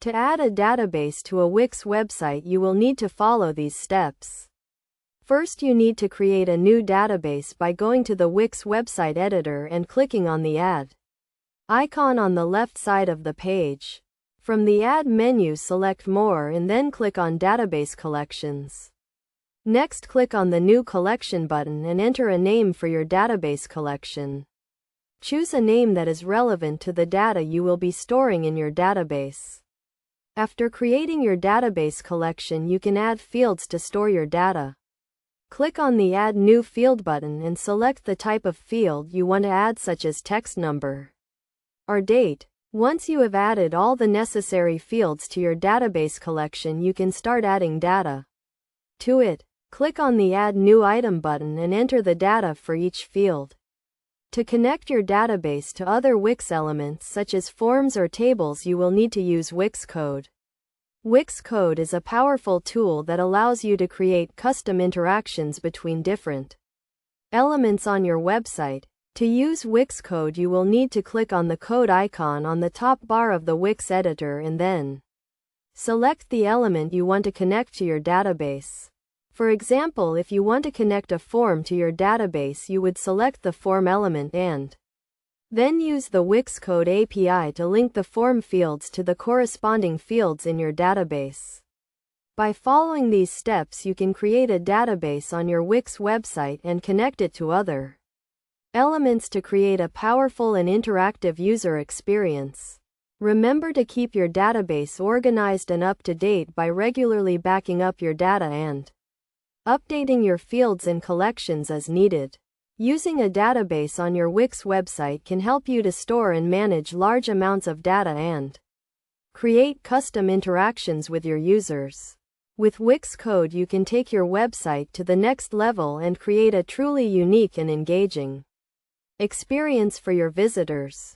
To add a database to a Wix website, you will need to follow these steps. First, you need to create a new database by going to the Wix website editor and clicking on the Add icon on the left side of the page. From the Add menu, select More and then click on Database Collections. Next, click on the New Collection button and enter a name for your database collection. Choose a name that is relevant to the data you will be storing in your database. After creating your database collection, you can add fields to store your data. Click on the Add New Field button and select the type of field you want to add, such as text, number, or date. Once you have added all the necessary fields to your database collection, you can start adding data to it. Click on the Add New Item button and enter the data for each field. To connect your database to other Wix elements such as forms or tables, you will need to use Wix Code. Wix Code is a powerful tool that allows you to create custom interactions between different elements on your website. To use Wix Code, you will need to click on the code icon on the top bar of the Wix editor and then select the element you want to connect to your database. For example, if you want to connect a form to your database, you would select the form element and then use the Wix Code API to link the form fields to the corresponding fields in your database. By following these steps, you can create a database on your Wix website and connect it to other elements to create a powerful and interactive user experience. Remember to keep your database organized and up to date by regularly backing up your data and updating your fields and collections as needed. Using a database on your Wix website can help you to store and manage large amounts of data and create custom interactions with your users. With Wix Code, you can take your website to the next level and create a truly unique and engaging experience for your visitors.